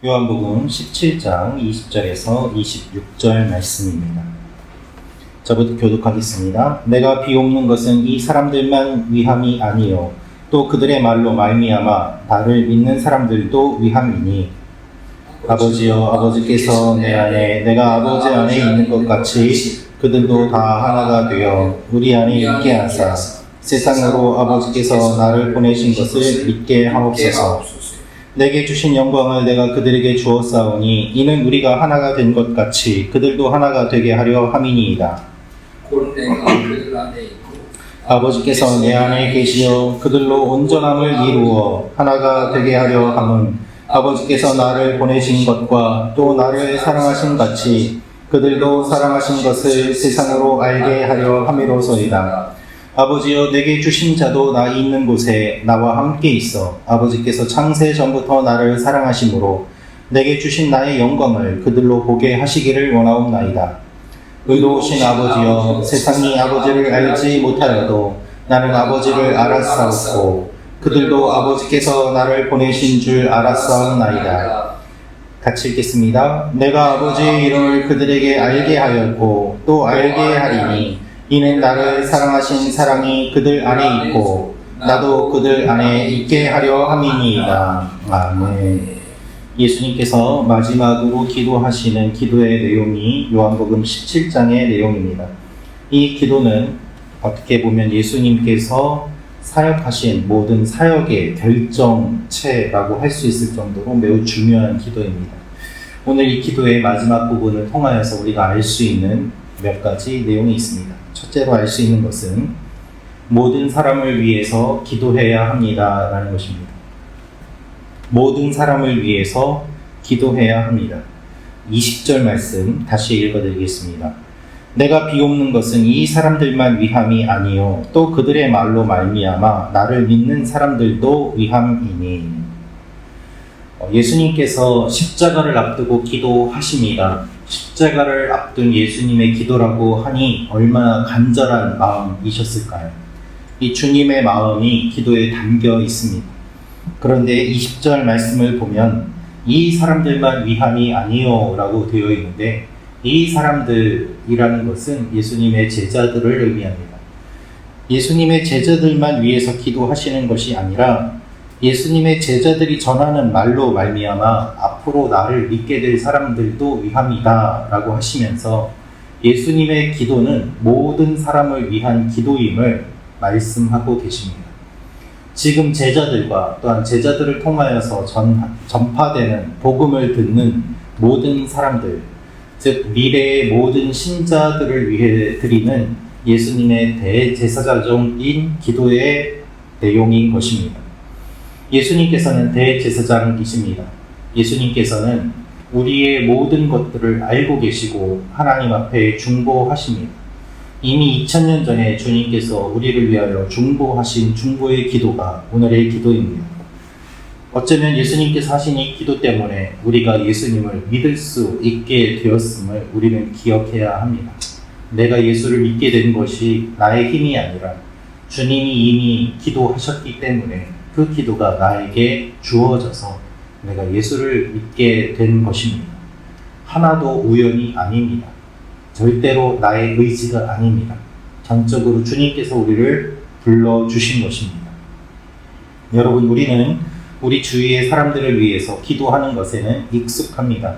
요한복음 17장 20절에서 26절 말씀입니다. 저부터 교독하겠습니다. 내가 비옵는 것은 이 사람들만 위함이 아니요 또 그들의 말로 말미암아 나를 믿는 사람들도 위함이니 아버지여 아버지께서 내 안에 내가 아버지 안에 있는 것 같이 그들도 다 하나가 되어 우리 안에 있게 하사 세상으로 아버지께서 나를 보내신 것을 믿게 하옵소서. 내게 주신 영광을 내가 그들에게 주었사오니 이는 우리가 하나가 된 것 같이 그들도 하나가 되게 하려 함이니이다. 아버지께서 내 안에 계시어 그들로 온전함을 이루어 하나가 되게 하려 함은 아버지께서 나를 보내신 것과 또 나를 사랑하신 같이 그들도 사랑하신 것을 세상으로 알게 하려 함이로소이다. 아버지여 내게 주신 자도 나 있는 곳에 나와 함께 있어 아버지께서 창세 전부터 나를 사랑하심으로 내게 주신 나의 영광을 그들로 보게 하시기를 원하옵나이다. 의로우신 아버지여 세상이 아버지를 알지 못하여도 나는 아버지를 알았사옵고 그들도 아버지께서 나를 보내신 줄 알았사옵나이다. 같이 읽겠습니다. 내가 아버지의 이름을 그들에게 알게 하였고 또 알게 하리니 이는 나를 사랑하신 사랑이 그들 안에 있고 나도 그들 안에 있게 하려 함이니이다. 아멘. 예수님께서 마지막으로 기도하시는 기도의 내용이 요한복음 17장의 내용입니다. 이 기도는 어떻게 보면 예수님께서 사역하신 모든 사역의 결정체라고 할 수 있을 정도로 매우 중요한 기도입니다. 오늘 이 기도의 마지막 부분을 통하여서 우리가 알 수 있는 몇 가지 내용이 있습니다. 첫째로 알 수 있는 것은 모든 사람을 위해서 기도해야 합니다 라는 것입니다. 모든 사람을 위해서 기도해야 합니다. 20절 말씀 다시 읽어드리겠습니다. 내가 비옵는 것은 이 사람들만 위함이 아니요 또 그들의 말로 말미암아 나를 믿는 사람들도 위함이니. 예수님께서 십자가를 앞두고 기도하십니다. 십자가를 앞둔 예수님의 기도라고 하니 얼마나 간절한 마음이셨을까요? 이 주님의 마음이 기도에 담겨 있습니다. 그런데 20절 말씀을 보면 이 사람들만 위함이 아니요 라고 되어 있는데 이 사람들이라는 것은 예수님의 제자들을 의미합니다. 예수님의 제자들만 위해서 기도하시는 것이 아니라 예수님의 제자들이 전하는 말로 말미암아 앞으로 나를 믿게 될 사람들도 위함이다 라고 하시면서 예수님의 기도는 모든 사람을 위한 기도임을 말씀하고 계십니다. 지금 제자들과 또한 제자들을 통하여서 전파되는 복음을 듣는 모든 사람들, 즉 미래의 모든 신자들을 위해 드리는 예수님의 대제사장인 기도의 내용인 것입니다. 예수님께서는 대제사장이십니다. 예수님께서는 우리의 모든 것들을 알고 계시고 하나님 앞에 중보하십니다. 이미 2000년 전에 주님께서 우리를 위하여 중보하신 중보의 기도가 오늘의 기도입니다. 어쩌면 예수님께서 하신 이 기도 때문에 우리가 예수님을 믿을 수 있게 되었음을 우리는 기억해야 합니다. 내가 예수를 믿게 된 것이 나의 힘이 아니라 주님이 이미 기도하셨기 때문에 그 기도가 나에게 주어져서 내가 예수를 믿게 된 것입니다. 하나도 우연이 아닙니다. 절대로 나의 의지가 아닙니다. 전적으로 주님께서 우리를 불러주신 것입니다. 여러분, 우리는 우리 주위의 사람들을 위해서 기도하는 것에는 익숙합니다.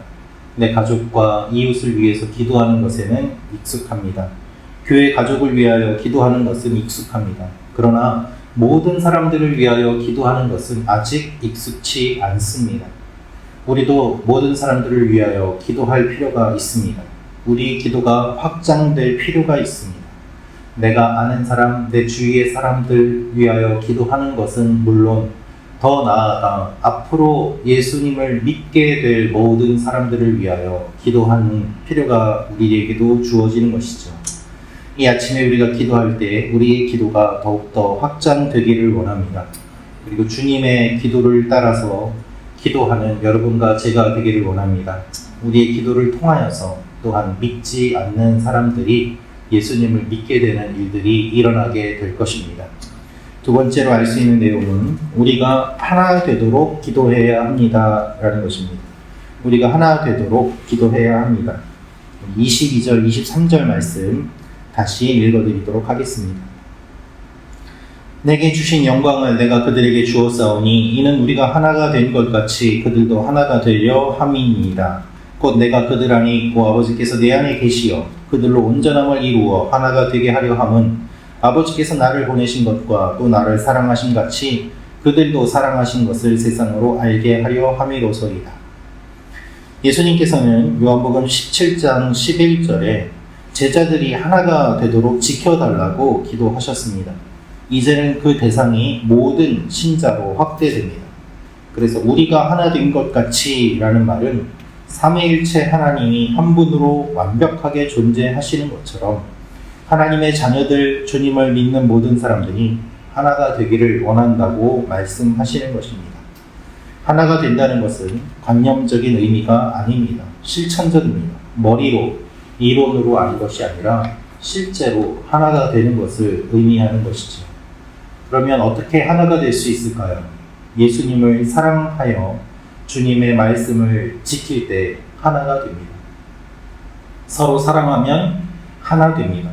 내 가족과 이웃을 위해서 기도하는 것에는 익숙합니다. 교회 가족을 위하여 기도하는 것은 익숙합니다. 그러나 모든 사람들을 위하여 기도하는 것은 아직 익숙치 않습니다. 우리도 모든 사람들을 위하여 기도할 필요가 있습니다. 우리 기도가 확장될 필요가 있습니다. 내가 아는 사람, 내 주위의 사람들 위하여 기도하는 것은 물론 더 나아가 앞으로 예수님을 믿게 될 모든 사람들을 위하여 기도하는 필요가 우리에게도 주어지는 것이죠. 이 아침에 우리가 기도할 때 우리의 기도가 더욱더 확장되기를 원합니다. 그리고 주님의 기도를 따라서 기도하는 여러분과 제가 되기를 원합니다. 우리의 기도를 통하여서 또한 믿지 않는 사람들이 예수님을 믿게 되는 일들이 일어나게 될 것입니다. 두 번째로 알 수 있는 내용은 우리가 하나 되도록 기도해야 합니다라는 것입니다. 우리가 하나 되도록 기도해야 합니다. 22절, 23절 말씀 다시 읽어드리도록 하겠습니다. 내게 주신 영광을 내가 그들에게 주었사오니 이는 우리가 하나가 된 것 같이 그들도 하나가 되려 함이니이다. 곧 내가 그들 안에 있고 아버지께서 내 안에 계시어 그들로 온전함을 이루어 하나가 되게 하려 함은 아버지께서 나를 보내신 것과 또 나를 사랑하신 같이 그들도 사랑하신 것을 세상으로 알게 하려 함이로소이다. 예수님께서는 요한복음 17장 11절에 제자들이 하나가 되도록 지켜달라고 기도하셨습니다. 이제는 그 대상이 모든 신자로 확대됩니다. 그래서 우리가 하나 된 것 같이 라는 말은 삼위일체 하나님이 한 분으로 완벽하게 존재하시는 것처럼 하나님의 자녀들, 주님을 믿는 모든 사람들이 하나가 되기를 원한다고 말씀하시는 것입니다. 하나가 된다는 것은 관념적인 의미가 아닙니다. 실천적입니다. 머리로, 이론으로 아는 것이 아니라 실제로 하나가 되는 것을 의미하는 것이죠. 그러면 어떻게 하나가 될 수 있을까요? 예수님을 사랑하여 주님의 말씀을 지킬 때 하나가 됩니다. 서로 사랑하면 하나 됩니다.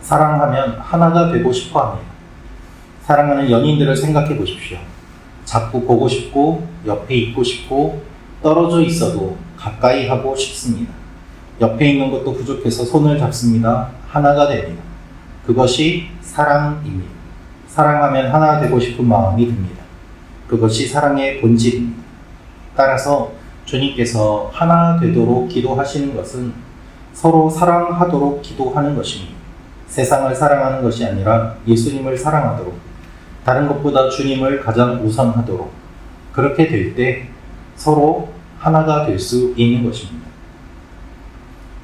사랑하면 하나가 되고 싶어 합니다. 사랑하는 연인들을 생각해 보십시오. 자꾸 보고 싶고 옆에 있고 싶고 떨어져 있어도 가까이 하고 싶습니다. 옆에 있는 것도 부족해서 손을 잡습니다. 하나가 됩니다. 그것이 사랑입니다. 사랑하면 하나 되고 싶은 마음이 듭니다. 그것이 사랑의 본질입니다. 따라서 주님께서 하나 되도록 기도하시는 것은 서로 사랑하도록 기도하는 것입니다. 세상을 사랑하는 것이 아니라 예수님을 사랑하도록, 다른 것보다 주님을 가장 우선하도록, 그렇게 될 때 서로 하나가 될 수 있는 것입니다.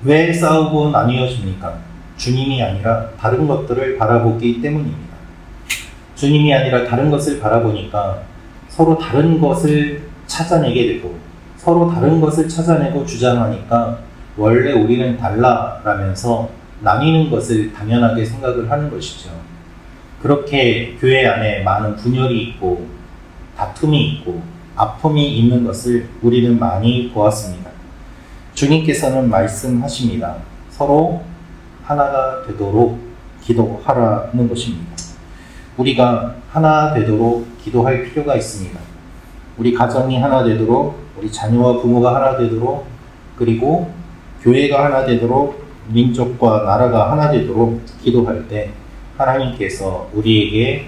왜 싸우고 나뉘어집니까? 주님이 아니라 다른 것들을 바라보기 때문입니다. 주님이 아니라 다른 것을 바라보니까 서로 다른 것을 찾아내게 되고, 서로 다른 것을 찾아내고 주장하니까 원래 우리는 달라라면서 나뉘는 것을 당연하게 생각을 하는 것이죠. 그렇게 교회 안에 많은 분열이 있고 다툼이 있고 아픔이 있는 것을 우리는 많이 보았습니다. 주님께서는 말씀하십니다. 서로 하나가 되도록 기도하라는 것입니다. 우리가 하나 되도록 기도할 필요가 있습니다. 우리 가정이 하나 되도록, 우리 자녀와 부모가 하나 되도록, 그리고 교회가 하나 되도록, 민족과 나라가 하나 되도록 기도할 때 하나님께서 우리에게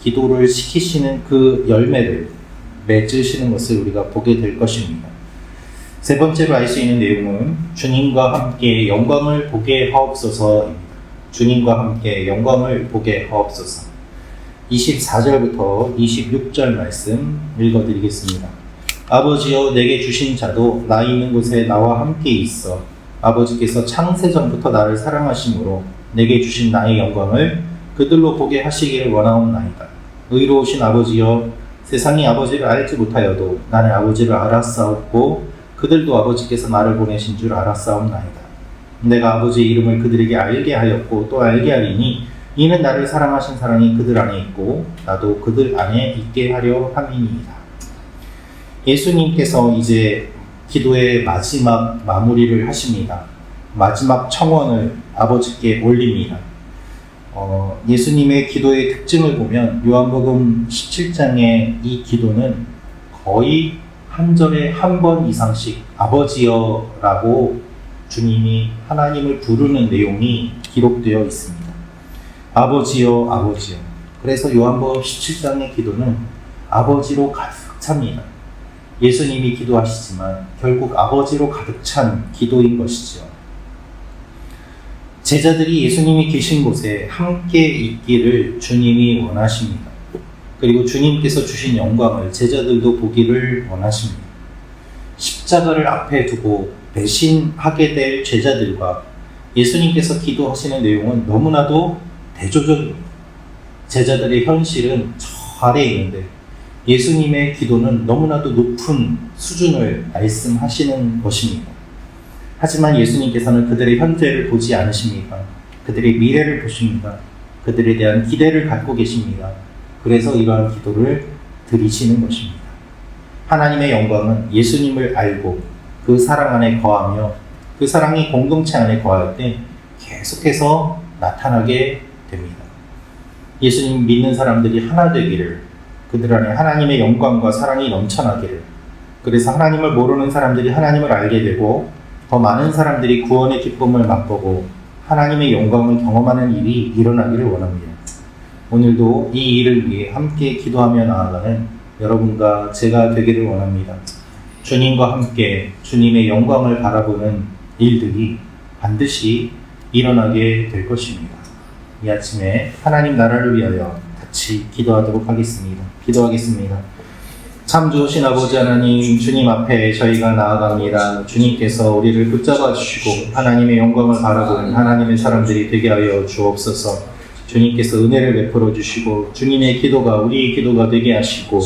기도를 시키시는 그 열매를 맺으시는 것을 우리가 보게 될 것입니다. 세 번째로 알 수 있는 내용은 주님과 함께 영광을 보게 하옵소서입니다. 주님과 함께 영광을 보게 하옵소서. 24절부터 26절 말씀 읽어드리겠습니다. 아버지여 내게 주신 자도 나 있는 곳에 나와 함께 있어 아버지께서 창세전부터 나를 사랑하심으로 내게 주신 나의 영광을 그들로 보게 하시기를 원하옵나이다. 의로우신 아버지여 세상이 아버지를 알지 못하여도 나는 아버지를 알았사옵고 그들도 아버지께서 나를 보내신 줄 알았사옵나이다. 내가 아버지의 이름을 그들에게 알게 하였고 또 알게 하리니 이는 나를 사랑하신 사랑이 그들 안에 있고 나도 그들 안에 있게 하려 함이니이다. 예수님께서 이제 기도의 마지막 마무리를 하십니다. 마지막 청원을 아버지께 올립니다. 예수님의 기도의 특징을 보면 요한복음 17장의 이 기도는 거의 한 절에 한 번 이상씩 아버지여라고 주님이 하나님을 부르는 내용이 기록되어 있습니다. 아버지여, 아버지여. 그래서 요한복음 17장의 기도는 아버지로 가득 찹니다. 예수님이 기도하시지만 결국 아버지로 가득 찬 기도인 것이죠. 제자들이 예수님이 계신 곳에 함께 있기를 주님이 원하십니다. 그리고 주님께서 주신 영광을 제자들도 보기를 원하십니다. 십자가를 앞에 두고 배신하게 될 제자들과 예수님께서 기도하시는 내용은 너무나도 대조적입니다. 제자들의 현실은 저 아래에 있는데 예수님의 기도는 너무나도 높은 수준을 말씀하시는 것입니다. 하지만 예수님께서는 그들의 현재를 보지 않으십니다. 그들의 미래를 보십니다. 그들에 대한 기대를 갖고 계십니다. 그래서 이러한 기도를 드리시는 것입니다. 하나님의 영광은 예수님을 알고 그 사랑 안에 거하며 그 사랑이 공동체 안에 거할 때 계속해서 나타나게 됩니다. 예수님 믿는 사람들이 하나 되기를, 그들 안에 하나님의 영광과 사랑이 넘쳐나기를, 그래서 하나님을 모르는 사람들이 하나님을 알게 되고 더 많은 사람들이 구원의 기쁨을 맛보고 하나님의 영광을 경험하는 일이 일어나기를 원합니다. 오늘도 이 일을 위해 함께 기도하며 나아가는 여러분과 제가 되기를 원합니다. 주님과 함께 주님의 영광을 바라보는 일들이 반드시 일어나게 될 것입니다. 이 아침에 하나님 나라를 위하여 같이 기도하도록 하겠습니다. 기도하겠습니다. 참 좋으신 아버지 하나님, 주님 앞에 저희가 나아갑니다. 주님께서 우리를 붙잡아 주시고 하나님의 영광을 바라보는 하나님의 사람들이 되게 하여 주옵소서. 주님께서 은혜를 베풀어 주시고 주님의 기도가 우리의 기도가 되게 하시고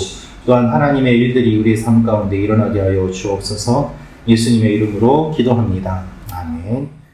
또한 하나님의 일들이 우리의 삶 가운데 일어나게 하여 주옵소서. 예수님의 이름으로 기도합니다. 아멘.